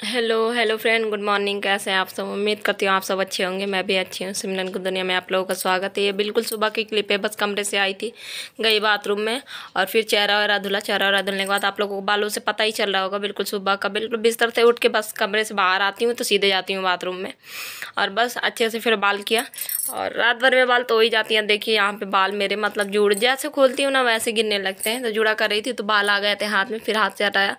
Hello hello friend, good morning. कैसे हैं आप सब? उम्मीद करती हूँ आप सब अच्छे होंगे। मैं भी अच्छी हूँ। सिमरन की दुनिया में आप लोगों का स्वागत है। ये बिल्कुल सुबह की क्लिप है। बस कमरे से आई थी, गई बाथरूम में और फिर चेहरा वगैरह धुला। चेहरा वगैरह धुलने के बाद आप लोगों को बालों से पता ही चल रहा होगा, बिल्कुल सुबह का बिल्कुल बिस्तर से उठ के बस कमरे से बाहर आती हूँ तो सीधे जाती हूँ बाथरूम में और बस अच्छे से फिर बाल किया। और रात भर में बाल तो ही जाती हैं। देखिए यहाँ पे बाल मेरे मतलब जुड़ जैसे खोलती हूँ ना वैसे गिरने लगते हैं। तो जुड़ा कर रही थी तो बाल आ गए थे हाथ में, फिर हाथ से हटाया,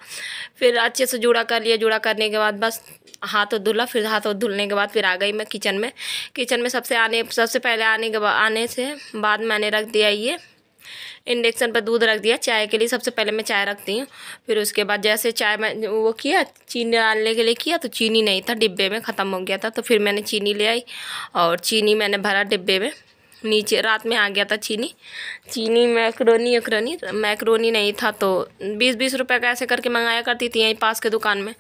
फिर अच्छे से जुड़ा कर लिया। जुड़ा करने के बाद बस हाथ धुला। फिर हाथ धुलने के बाद फिर आ गई मैं किचन में। किचन में सबसे पहले आने से बाद मैंने रख दिया ये इंडक्शन पर दूध रख दिया चाय के लिए। सबसे पहले मैं चाय रखती हूँ। फिर उसके बाद जैसे चाय मैं वो किया, चीनी डालने के लिए किया तो चीनी नहीं था, डिब्बे में ख़त्म हो गया था। तो फिर मैंने चीनी ले आई और चीनी मैंने भरा डिब्बे में। नीचे रात में आ गया था चीनी मैक्रोनी नहीं था तो 20-20 रुपए का ऐसे करके मंगाया करती थी यहीं पास के दुकान में।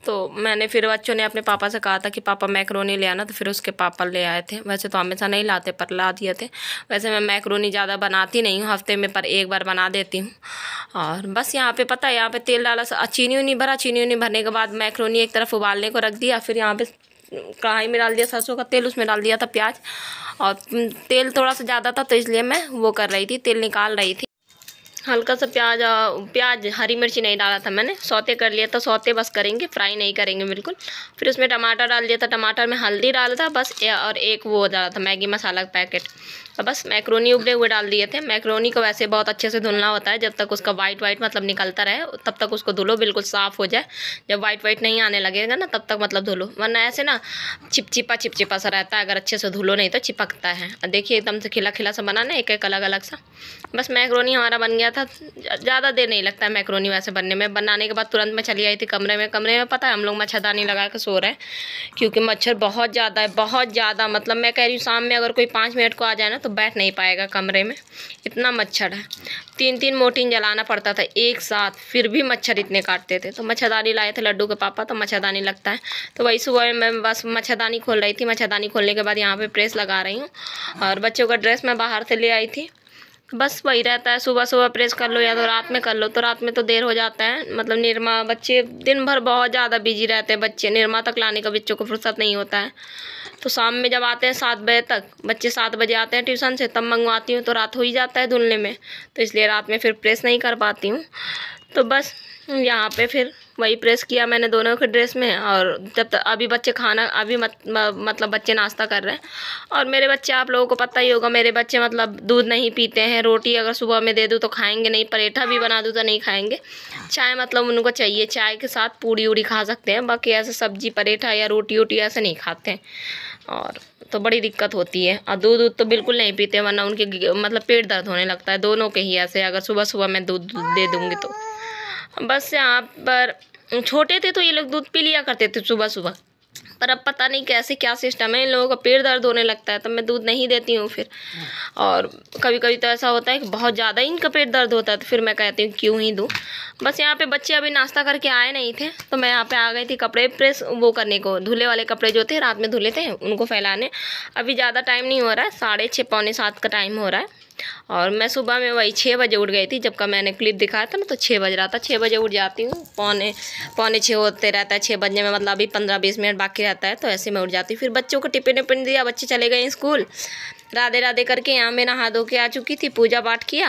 तो मैंने फिर बच्चों ने अपने पापा से कहा था कि पापा मैक्रोनी ले आना, तो फिर उसके पापा ले आए थे। वैसे तो हमेशा नहीं लाते पर ला दिए थे। वैसे मैं मैक्रोनी ज़्यादा बनाती नहीं हूँ, हफ्ते में पर एक बार बना देती हूँ। और बस यहाँ पे पता है, यहाँ पे तेल डाला, चीनी उनी भरा। चीनी उनी भरने के बाद मैक्रोनी एक तरफ उबालने को रख दिया। फिर यहाँ पे कढ़ाई में डाल दिया सरसों का तेल, उसमें डाल दिया था प्याज। और तेल थोड़ा सा ज़्यादा था तो इसलिए मैं वो कर रही थी, तेल निकाल रही थी। हल्का सा प्याज हरी मिर्ची नहीं डाला था मैंने, सौते कर लिया था। सौते बस करेंगे, फ्राई नहीं करेंगे बिल्कुल। फिर उसमें टमाटर डाल दिया था। टमाटर में हल्दी डाला था बस, और एक वो डाला था मैगी मसाला का पैकेट। और बस मैक्रोनी उबले हुए डाल दिए थे। मैक्रोनी को वैसे बहुत अच्छे से धुलना होता है, जब तक उसका वाइट मतलब निकलता रहे तब तक उसको धुलो, बिल्कुल साफ़ हो जाए। जब वाइट नहीं आने लगेगा ना तब तक मतलब धुलो, वरना ऐसे ना चिपचिपा सा रहता है। अगर अच्छे से धुलो नहीं तो चिपकता है। देखिए एकदम से खिला खिला सा बना ना, एक एक अलग अलग सा। बस मैक्रोनी हमारा बन गया था। ज़्यादा देर नहीं लगता है मैक्रोनी वैसे बनने में। बनाने के बाद तुरंत मैं चली आई थी कमरे में पता है हम लोग मच्छरदानी लगा के सो रहे हैं, क्योंकि मच्छर बहुत ज़्यादा है, बहुत ज़्यादा। मतलब मैं कह रही हूँ शाम में अगर कोई 5 मिनट को आ जाए ना तो बैठ नहीं पाएगा कमरे में, इतना मच्छर है। 3-3 मोर्टीन जलाना पड़ता था एक साथ, फिर भी मच्छर इतने काटते थे। तो मच्छरदानी लाए थे लड्डू के पापा, तो मच्छरदानी लगता है। तो वही सुबह मैं बस मच्छरदानी खोल रही थी। मच्छरदानी खोलने के बाद यहाँ पे प्रेस लगा रही हूँ। और बच्चों का ड्रेस मैं बाहर से ले आई थी। बस वही रहता है, सुबह सुबह प्रेस कर लो या तो रात में कर लो। तो रात में तो देर हो जाता है, मतलब निरमा बच्चे दिन भर बहुत ज़्यादा बिजी रहते हैं। बच्चे निरमा तक लाने का बच्चों को फुर्सत नहीं होता है। तो शाम में जब आते हैं 7 बजे तक, बच्चे 7 बजे आते हैं ट्यूशन से, तब मंगवाती हूँ तो रात हो ही जाता है धुलने में। तो इसलिए रात में फिर प्रेस नहीं कर पाती हूँ। तो बस यहाँ पे फिर वही प्रेस किया मैंने दोनों के ड्रेस में। और जब तक अभी बच्चे मतलब बच्चे नाश्ता कर रहे हैं। और मेरे बच्चे आप लोगों को पता ही होगा, मेरे बच्चे मतलब दूध नहीं पीते हैं। रोटी अगर सुबह में दे दूँ तो खाएंगे नहीं, पराठा भी बना दूँ तो नहीं खाएंगे। चाय मतलब उनको चाहिए, चाय के साथ पूड़ी उड़ी खा सकते हैं, बाकी ऐसे सब्जी पराठा या रोटी वोटी ऐसे नहीं खाते हैं। और तो बड़ी दिक्कत होती है। और दूध तो बिल्कुल नहीं पीते, वरना उनके मतलब पेट दर्द होने लगता है दोनों के ही ऐसे, अगर सुबह सुबह मैं दूध दे दूँगी तो। बस यहाँ पर छोटे थे तो ये लोग दूध पी लिया करते थे सुबह सुबह, पर अब पता नहीं कैसे क्या सिस्टम है, इन लोगों का पेट दर्द होने लगता है तो मैं दूध नहीं देती हूँ फिर। और कभी कभी तो ऐसा होता है कि बहुत ज़्यादा इनका पेट दर्द होता है तो फिर मैं कहती हूँ क्यों ही दूँ। बस यहाँ पे बच्चे अभी नाश्ता करके आए नहीं थे तो मैं यहाँ पे आ गई थी कपड़े प्रेस वो करने को। धुले वाले कपड़े जो थे रात में धुले थे उनको फैलाने। अभी ज़्यादा टाइम नहीं हो रहा है, 6:30 पौने 7 का टाइम हो रहा है। और मैं सुबह में वही 6 बजे उठ गई थी, जब का मैंने क्लिप दिखाया था ना तो 6 बज रहा था। 6 बजे उठ जाती हूँ, पौने 6 होते रहता है 6 बजने में, मतलब अभी 15-20 मिनट बाकी रहता है तो ऐसे में उठ जाती हूँ। फिर बच्चों को टिफिन विफिन दिया, बच्चे चले गए स्कूल। राधे राधे करके यहाँ मैं नहा धो के आ चुकी थी, पूजा पाठ किया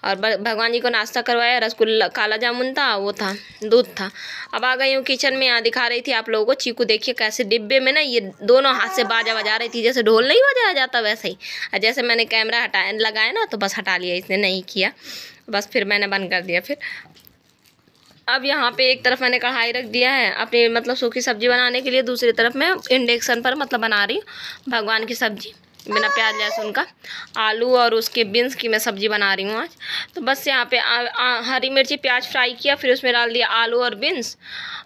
और भगवान जी को नाश्ता करवाया। रसगुल्ला काला जामुन था, वो था, दूध था। अब आ गई हूँ किचन में। यहाँ दिखा रही थी आप लोगों को चीकू, देखिए कैसे डिब्बे में ना ये दोनों हाथ से बाजा बजा रही थी, जैसे ढोल नहीं बजाया जाता वैसे ही। और जैसे मैंने कैमरा लगाया ना तो बस हटा लिया, इसने नहीं किया, बस फिर मैंने बंद कर दिया। फिर अब यहाँ पे एक तरफ मैंने कढ़ाई रख दिया है अपनी मतलब सूखी सब्जी बनाने के लिए, दूसरी तरफ मैं इंडक्शन पर मतलब बना रही हूँ भगवान की सब्जी बिना प्याज लहसुन का। आलू और उसके बीन्स की मैं सब्ज़ी बना रही हूँ आज। तो बस यहाँ पे हरी मिर्ची प्याज फ्राई किया, फिर उसमें डाल दिया आलू और बीन्स।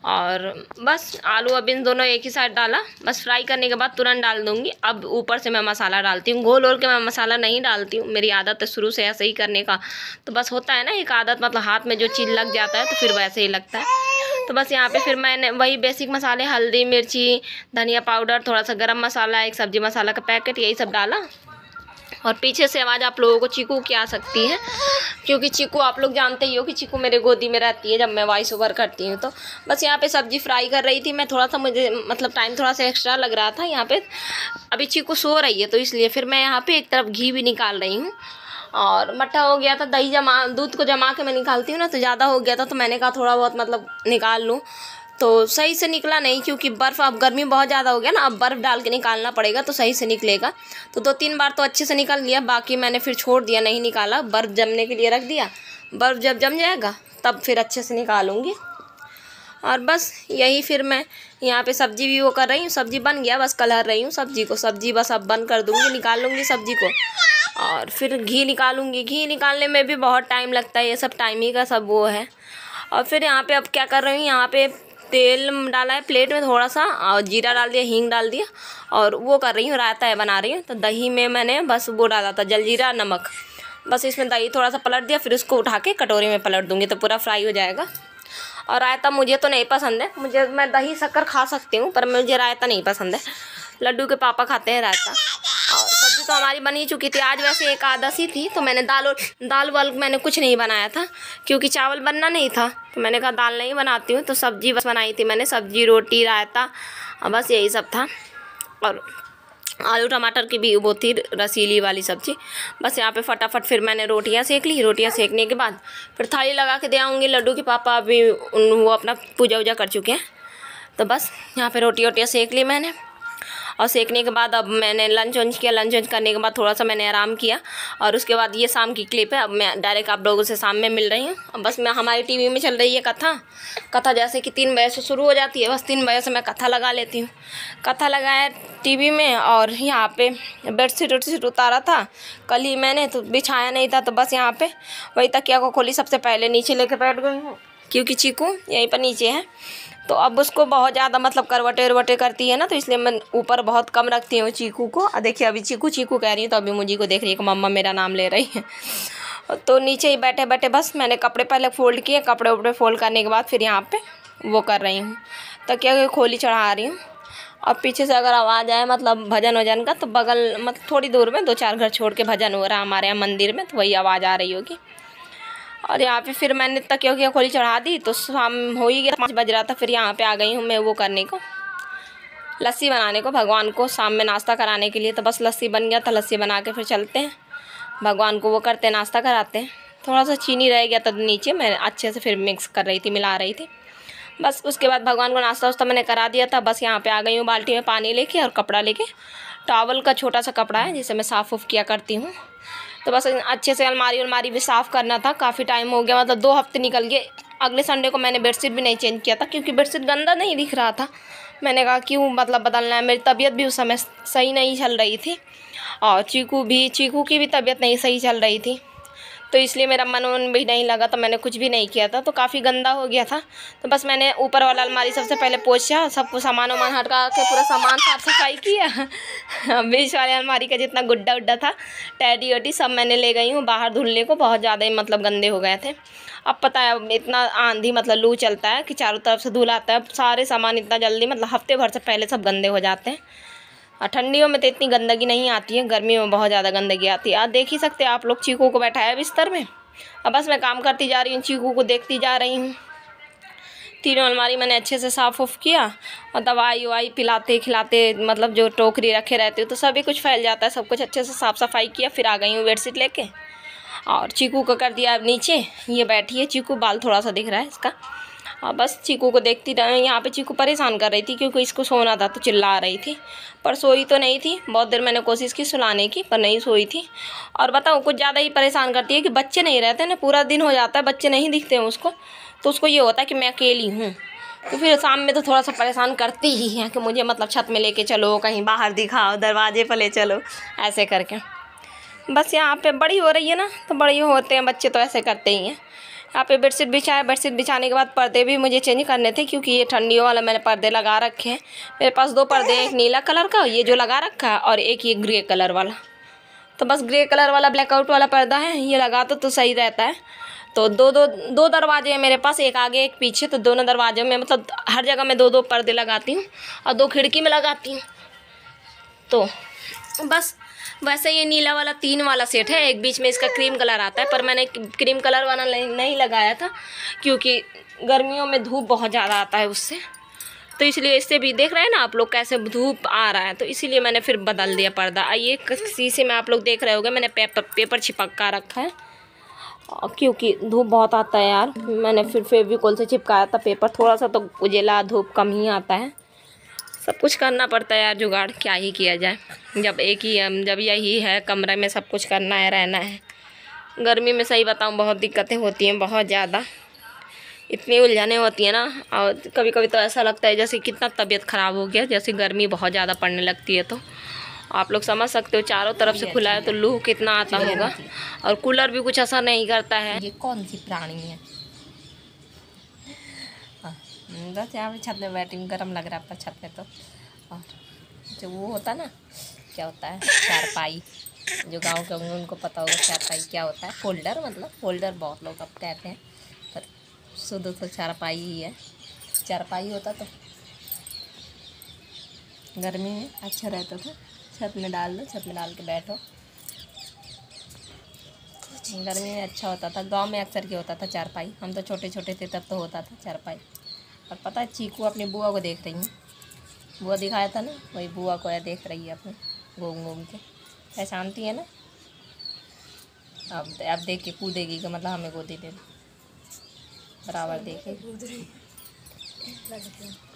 और बस आलू और बीन्स दोनों एक ही साइड डाला, बस फ्राई करने के बाद तुरंत डाल दूँगी। अब ऊपर से मैं मसाला डालती हूँ, घोल के मैं मसाला नहीं डालती हूँ, मेरी आदत है शुरू से ऐसे ही करने का। तो बस होता है ना एक आदत, मतलब हाथ में जो चीज़ लग जाता है तो फिर वैसे ही लगता है। तो बस यहाँ पे फिर मैंने वही बेसिक मसाले, हल्दी मिर्ची धनिया पाउडर, थोड़ा सा गरम मसाला, एक सब्जी मसाला का पैकेट, यही सब डाला। और पीछे से आवाज़ आप लोगों को चीकू की आ सकती है, क्योंकि चीकू आप लोग जानते ही हो कि चीकू मेरे गोदी में रहती है जब मैं वॉइस ओवर करती हूँ। तो बस यहाँ पे सब्ज़ी फ्राई कर रही थी मैं, थोड़ा सा मुझे मतलब टाइम थोड़ा सा एक्स्ट्रा लग रहा था यहाँ पे। अभी चीकू सो रही है तो इसलिए फिर मैं यहाँ पे एक तरफ घी भी निकाल रही हूँ। और मट्ठा हो गया था, दही दूध को जमा के मैं निकालती हूँ ना, तो ज़्यादा हो गया था तो मैंने कहा थोड़ा बहुत मतलब निकाल लूँ। तो सही से निकला नहीं, क्योंकि बर्फ़, अब गर्मी बहुत ज़्यादा हो गया ना, अब बर्फ़ डाल के निकालना पड़ेगा तो सही से निकलेगा। तो 2-3 बार तो अच्छे से निकल लिया, बाकी मैंने फिर छोड़ दिया, नहीं निकाला, बर्फ़ जमने के लिए रख दिया। बर्फ़ जब जम जाएगा तब फिर अच्छे से निकालूँगी। और बस यही फिर मैं यहाँ पे सब्ज़ी भी वो कर रही हूँ, सब्ज़ी बन गया, बस कलर रही हूँ सब्ज़ी को। सब्ज़ी बस अब बंद कर दूँगी, निकाल लूँगी सब्ज़ी को और फिर घी निकालूँगी। घी निकालने में भी बहुत टाइम लगता है, ये सब टाइम ही का सब वो है। और फिर यहाँ पे अब क्या कर रही हूँ, यहाँ पे तेल डाला है प्लेट में थोड़ा सा, और जीरा डाल दिया, हींग डाल दिया, और वो कर रही हूँ रायता है बना रही हूँ। तो दही में मैंने बस वो डाला था जलजीरा नमक, बस इसमें दही थोड़ा सा पलट दिया, फिर उसको उठा के कटोरी में पलट दूँगी तो पूरा फ्राई हो जाएगा। और रायता मुझे तो नहीं पसंद है, मैं दही शक्कर खा सकती हूँ पर मुझे रायता नहीं पसंद है। लड्डू के पापा खाते हैं रायता। और सब्ज़ी तो हमारी बनी चुकी थी, आज वैसे एकादशी थी तो मैंने दाल वाल मैंने कुछ नहीं बनाया था, क्योंकि चावल बनना नहीं था तो मैंने कहा दाल नहीं बनाती हूँ, तो सब्ज़ी बस बनाई थी मैंने, सब्ज़ी रोटी रायता, बस यही सब था। और आलू टमाटर की भी वो थी रसीली वाली सब्ज़ी। बस यहाँ पे फटाफट फिर मैंने रोटियाँ सेक ली। रोटियाँ सेकने के बाद फिर थाली लगा के दे आऊँगी। लड्डू के पापा अभी वो अपना पूजा वूजा कर चुके हैं, तो बस यहाँ पे रोटियाँ सेक ली मैंने। और सेकने के बाद अब मैंने लंच वंच किया। लंच वंच करने के बाद थोड़ा सा मैंने आराम किया, और उसके बाद ये शाम की क्लिप है। अब मैं डायरेक्ट आप लोगों से शाम में मिल रही हूँ। अब बस मैं हमारी टीवी में चल रही है कथा जैसे कि 3 बजे से शुरू हो जाती है, बस 3 बजे से मैं कथा लगा लेती हूँ। कथा लगाया टीवी में, और यहाँ पे बेडशीट उतारा था कल ही मैंने, तो बिछाया नहीं था, तो बस यहाँ पे वही तकिया को खोली, सबसे पहले नीचे लेके बैठ गई हूँ, क्योंकि चीकू यहीं पर नीचे है। तो अब उसको बहुत ज़्यादा मतलब करवटे करती है ना, तो इसलिए मैं ऊपर बहुत कम रखती हूँ चीकू को। देखिए अभी चीकू कह रही है तो अभी मुझी को देख रही है कि मम्मा मेरा नाम ले रही है। तो नीचे ही बैठे बैठे बस मैंने कपड़े पहले फ़ोल्ड किए, कपड़े उपड़े फ़ोल्ड करने के बाद फिर यहाँ पे वो कर रही हूँ, तकिया की खोली चढ़ा रही हूँ। अब पीछे से अगर आवाज़ आए मतलब भजन वजन का, तो बगल मतलब थोड़ी दूर में 2-4 घर छोड़ के भजन हो रहा है हमारे यहाँ मंदिर में, तो वही आवाज़ आ रही होगी। और यहाँ पे फिर मैंने तकिया खोली चढ़ा दी, तो शाम हो ही गया, 5 बज रहा था। फिर यहाँ पे आ गई हूँ मैं वो करने को, लस्सी बनाने को, भगवान को शाम में नाश्ता कराने के लिए। तो बस लस्सी बन गया था, लस्सी बना के फिर चलते हैं भगवान को वो करते हैं, नाश्ता कराते हैं। थोड़ा सा चीनी रह गया था नीचे, मैं अच्छे से फिर मिक्स कर रही थी, मिला रही थी। बस उसके बाद भगवान को नाश्ता वास्ता मैंने करा दिया था। बस यहाँ पे आ गई हूँ बाल्टी में पानी लेके और कपड़ा लेके। टॉवल का छोटा सा कपड़ा है जिसे मैं साफ़ उफ़ किया करती हूँ। तो बस अच्छे से अलमारी भी साफ़ करना था, काफ़ी टाइम हो गया, मतलब 2 हफ्ते निकल गए। अगले संडे को मैंने बेडशीट भी नहीं चेंज किया था, क्योंकि बेडशीट गंदा नहीं दिख रहा था। मैंने कहा क्यों मतलब बदलना है, मेरी तबीयत भी उस समय सही नहीं चल रही थी, और चीकू की भी तबीयत नहीं सही चल रही थी, तो इसलिए मेरा मन भी नहीं लगा, तो मैंने कुछ भी नहीं किया था। तो काफ़ी गंदा हो गया था, तो बस मैंने ऊपर वाला अलमारी सबसे पहले पोंछा, सबको सामान हटा के पूरा सामान साफ सफाई किया। बीच वाले अलमारी का जितना गुड्डा उड्डा था, टैडी वैडी सब मैंने ले गई हूँ बाहर धुलने को, बहुत ज़्यादा ही मतलब गंदे हो गए थे। अब पता है इतना आंधी मतलब लू चलता है कि चारों तरफ से धूल आता है, सारे सामान इतना जल्दी मतलब हफ्ते भर से पहले सब गंदे हो जाते हैं। और ठंडियों में तो इतनी गंदगी नहीं आती है, गर्मी में बहुत ज़्यादा गंदगी आती है। आप देख ही सकते हैं आप लोग, चीकू को बैठाया बिस्तर में। अब बस मैं काम करती जा रही हूँ, चीकू को देखती जा रही हूँ। तीनों अलमारी मैंने अच्छे से साफ़ उफ़ किया, और दवाई ववाई पिलाते खिलाते मतलब जो टोकरी रखे रहते हो तो सभी कुछ फैल जाता है, सब कुछ अच्छे से साफ़ सफाई किया। फिर आ गई हूँ बेडशीट लेके, और चीकू को कर दिया नीचे, ये बैठी है चीकू, बाल थोड़ा सा दिख रहा है इसका। और बस चीकू को देखती रही। यहाँ पे चीकू परेशान कर रही थी, क्योंकि इसको सोना था तो चिल्ला रही थी, पर सोई तो नहीं थी। बहुत देर मैंने कोशिश की सुलाने की, पर नहीं सोई थी। और बताऊँ कुछ ज़्यादा ही परेशान करती है कि बच्चे नहीं रहते ना, पूरा दिन हो जाता है बच्चे नहीं दिखते हैं उसको, तो उसको ये होता है कि मैं अकेली हूँ। तो फिर शाम में तो थोड़ा सा परेशान करती ही है कि मुझे मतलब छत में लेके चलो, कहीं बाहर दिखाओ, दरवाजे पर ले चलो, ऐसे करके। बस यहाँ पे बड़ी हो रही है ना, तो बड़ी होते हैं बच्चे तो ऐसे करते ही हैं। यहाँ पे बेडशीट बिछाया, बेडशीट बिछाने के बाद पर्दे भी मुझे चेंज करने थे, क्योंकि ये ठंडियों वाला मैंने पर्दे लगा रखे हैं। मेरे पास 2 पर्दे, एक नीला कलर का ये जो लगा रखा है, और एक ये ग्रे कलर वाला। तो बस ग्रे कलर वाला ब्लैकआउट वाला पर्दा है, ये लगा तो सही रहता है। तो दो दरवाजे हैं मेरे पास, एक आगे एक पीछे, तो दोनों दरवाजों में मतलब हर जगह मैं 2 पर्दे लगाती हूँ, और 2 खिड़की में लगाती हूँ। तो बस वैसे ये नीला वाला 3 वाला सेट है, एक बीच में इसका क्रीम कलर आता है, पर मैंने क्रीम कलर वाला नहीं लगाया था क्योंकि गर्मियों में धूप बहुत ज़्यादा आता है उससे, तो इसलिए इससे भी देख रहे हैं ना आप लोग कैसे धूप आ रहा है, तो इसीलिए मैंने फिर बदल दिया पर्दा। ये शीशे में आप लोग देख रहे होंगे मैंने पेपर चिपका रखा है क्योंकि धूप बहुत आता है यार। मैंने फिर फेविकोल से चिपकाया था पेपर, थोड़ा सा तो उजेला धूप कम ही आता है। सब कुछ करना पड़ता है यार जुगाड़, क्या ही किया जाए जब यही है कमरे में सब कुछ करना है, रहना है। गर्मी में सही बताऊँ बहुत दिक्कतें होती हैं, बहुत ज़्यादा इतनी उलझने होती है ना। और कभी कभी तो ऐसा लगता है जैसे कितना तबीयत ख़राब हो गया, जैसे गर्मी बहुत ज़्यादा पड़ने लगती है। तो आप लोग समझ सकते हो चारों तरफ से खुला है तो लू कितना आता होगा, और कूलर भी कुछ असर नहीं करता है। ये कौन सी प्राणी है? बस यहाँ पे छत में बैठी, गर्म लग रहा है पर छत में तो। और जो वो होता है ना, क्या होता है, चारपाई, जो गांव के होंगे उनको पता होगा चारपाई क्या होता है। फोल्डर, मतलब फोल्डर बहुत लोग अब कहते हैं, पर शुद्ध तो चारपाई ही है। चारपाई होता तो गर्मी में अच्छा रहता था, छत में डाल दो, छत में डाल के बैठो, गर्मी में अच्छा होता था। गांव में अक्सर क्या होता था, चारपाई। हम तो छोटे छोटे थे तब तो होता था चारपाई। और पता है चीकू अपनी बुआ को देख रही है, बुआ दिखाया था ना, वही बुआ को देख रही है अपने घूम घूम के, पहचानती है ना। अब देख के कूदेगी का मतलब हमें गोदी दे, बराबर देखे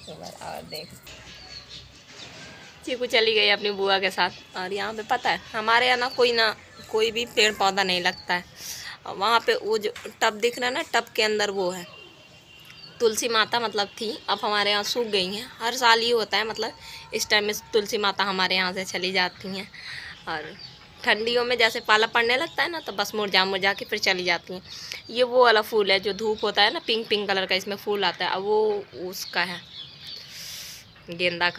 बराबर देख। चीकू चली गई अपनी बुआ के साथ। और यहाँ पे पता है हमारे यहाँ ना कोई भी पेड़ पौधा नहीं लगता है। वहाँ पे वो जो टब दिख रहा है ना, टब के अंदर वो है तुलसी माता, मतलब थी, अब हमारे यहाँ सूख गई हैं। हर साल ये होता है, मतलब इस टाइम में तुलसी माता हमारे यहाँ से चली जाती हैं। और ठंडियों में जैसे पाला पड़ने लगता है ना, तो बस मुरझा के फिर चली जाती हैं। ये वो वाला फूल है जो धूप होता है ना, पिंक कलर का इसमें फूल आता है, अब वो उसका है, गेंदा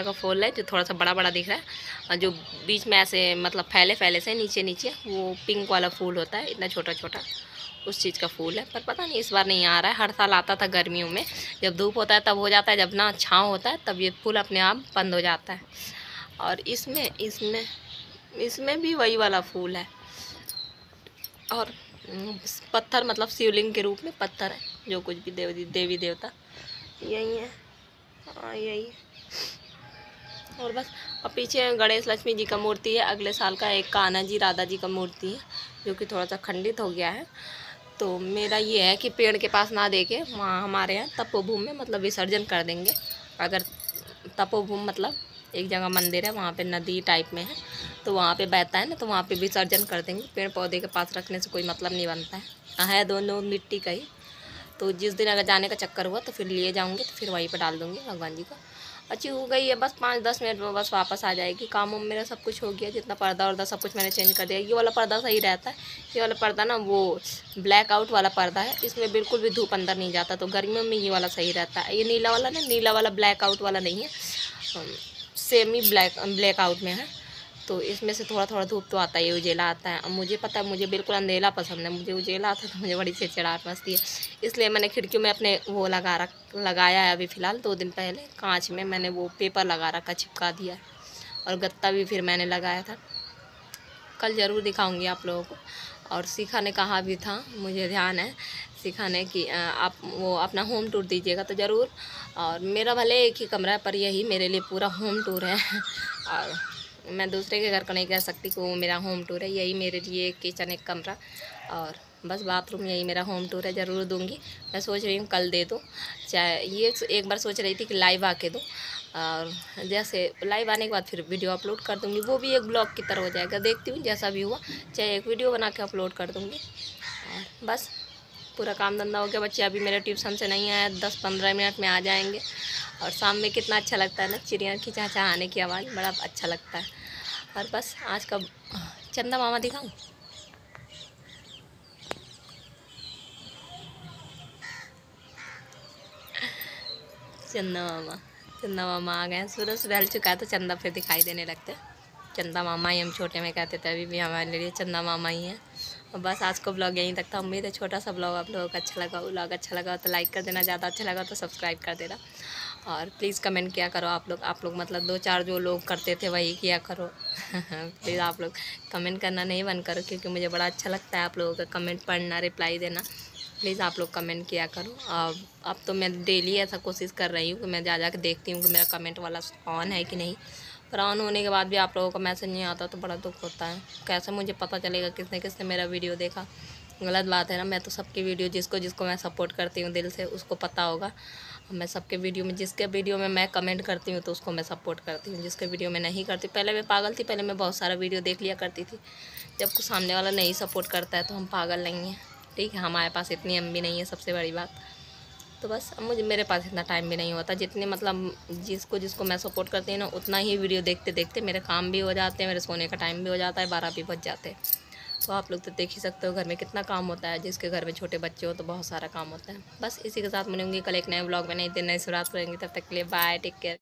का फूल है जो थोड़ा सा बड़ा दिख रहा है, और जो बीच में ऐसे मतलब फैले से नीचे वो पिंक वाला फूल होता है, इतना छोटा उस चीज़ का फूल है। पर पता नहीं इस बार नहीं आ रहा है। हर साल आता था गर्मियों में, जब धूप होता है तब हो जाता है, जब ना छाँव होता है तब ये फूल अपने आप बंद हो जाता है। और इसमें भी वही वाला फूल है। और पत्थर, मतलब शिवलिंग के रूप में पत्थर है, जो कुछ भी देवी देवता यही है। हाँ यही। और बस, और पीछे गणेश लक्ष्मी जी का मूर्ति है, अगले साल का एक कान्हा जी राधा जी का मूर्ति है, जो कि थोड़ा सा खंडित हो गया है। तो मेरा ये है कि पेड़ के पास ना देके वहाँ हमारे यहाँ तपोभूमि में मतलब विसर्जन कर देंगे। अगर तपोभूमि मतलब एक जगह मंदिर है, वहाँ पे नदी टाइप में है, तो वहाँ पे बहता है ना, तो वहाँ पे विसर्जन कर देंगे। पेड़ पौधे के पास रखने से कोई मतलब नहीं बनता है दोनों मिट्टी का ही। तो जिस दिन अगर जाने का चक्कर हुआ तो फिर लिए जाऊँगी, तो फिर वहीं पर डाल दूँगी भगवान जी को। अच्छी हो गई है, बस 5-10 मिनट में बस वापस आ जाएगी। काम मेरा सब कुछ हो गया, जितना पर्दा वर्दा सब कुछ मैंने चेंज कर दिया। ये वाला पर्दा सही रहता है, ये वाला पर्दा ना वो ब्लैक आउट वाला पर्दा है, इसमें बिल्कुल भी धूप अंदर नहीं जाता, तो गर्मियों में ये वाला सही रहता है। ये नीला वाला ना, नीला वाला ब्लैक आउट वाला नहीं है, सेमी ब्लैक आउट में है, तो इसमें से थोड़ा धूप तो आता है, उजेला आता है। अब मुझे पता है मुझे बिल्कुल अंधेला पसंद है, मुझे उजेला आता है तो मुझे बड़ी चिड़चिड़ाहट मचती है। इसलिए मैंने खिड़कियों में अपने वो लगाया है। अभी फ़िलहाल 2 दिन पहले कांच में मैंने वो पेपर लगा रखा, चिपका दिया है, और गत्ता भी फिर मैंने लगाया था। कल ज़रूर दिखाऊँगी आप लोगों को। और शिखा ने कहा भी था, मुझे ध्यान है, शिखा ने कि आप वो अपना होम टूर दीजिएगा, तो ज़रूर। और मेरा भले एक ही कमरा है, पर यही मेरे लिए पूरा होम टूर है। और मैं दूसरे के घर को नहीं कह सकती कि वो मेरा होम टूर है, यही मेरे लिए एक किचन, एक कमरा, और बस बाथरूम, यही मेरा होम टूर है। ज़रूर दूंगी, मैं सोच रही हूँ कल दे दूँ। चाहे ये एक बार सोच रही थी कि लाइव आके दूँ, और जैसे लाइव आने के बाद फिर वीडियो अपलोड कर दूँगी, वो भी एक ब्लॉग की तरह हो जाएगा। देखती हूँ जैसा भी हुआ, चाहे एक वीडियो बना के अपलोड कर दूँगी। और बस पूरा काम धंधा हो गया। बच्चे अभी मेरे ट्यूशन से नहीं आए, 10-15 मिनट में आ जाएंगे। और शाम में कितना अच्छा लगता है ना, चिड़िया की चहचहाने की आवाज़, बड़ा अच्छा लगता है। और बस आज का चंदा मामा दिखाऊं, चंदा मामा आ गए। सूरज ढल चुका है तो चंदा फिर दिखाई देने लगते हैं। चंदा मामा ही हम छोटे में कहते थे, अभी भी हमारे लिए चंदा मामा ही है। और बस आज को ब्लॉग यहीं तक था। उम्मीद है छोटा सा ब्लॉग आप लोगों को अच्छा लगा। ब्लॉग अच्छा लगा तो लाइक कर देना, ज़्यादा अच्छा लगा तो सब्सक्राइब कर देना। और प्लीज़ कमेंट किया करो आप लोग मतलब 2-4 जो लोग करते थे वही किया करो। प्लीज़ आप लोग कमेंट करना नहीं बंद करो, क्योंकि मुझे बड़ा अच्छा लगता है आप लोगों का कमेंट पढ़ना, रिप्लाई देना। प्लीज़ आप लोग कमेंट किया करो। अब तो मैं डेली ऐसा कोशिश कर रही हूँ कि मैं जा के देखती हूँ कि मेरा कमेंट वाला ऑन है कि नहीं, पर ऑन होने के बाद भी आप लोगों का मैसेज नहीं आता तो बड़ा दुख होता है। कैसे मुझे पता चलेगा किसने किसने मेरा वीडियो देखा? गलत बात है ना। मैं तो सबकी वीडियो जिसको जिसको मैं सपोर्ट करती हूँ दिल से उसको पता होगा। मैं सबके वीडियो में, जिसके वीडियो में मैं कमेंट करती हूँ तो उसको मैं सपोर्ट करती हूँ, जिसके वीडियो में नहीं करती। पहले मैं पागल थी, पहले मैं बहुत सारा वीडियो देख लिया करती थी। जब कुछ सामने वाला नहीं सपोर्ट करता है तो हम पागल नहीं हैं, ठीक है। हमारे पास इतनी एमबी नहीं है, सबसे बड़ी बात। तो बस अब मेरे पास इतना टाइम भी नहीं होता। जितने मतलब जिसको जिसको मैं सपोर्ट करती हूँ ना, उतना ही वीडियो देखते देखते मेरे काम भी हो जाते हैं, मेरे सोने का टाइम भी हो जाता है, 12 भी बज जाते हैं। तो आप लोग तो देख ही सकते हो घर में कितना काम होता है। जिसके घर में छोटे बच्चे हो तो बहुत सारा काम होता है। बस इसी के साथ मिलूंगी कल एक नए ब्लॉग में, नई दिन नई शुरुआत करेंगे। तब तक के लिए बाय, टेक केयर।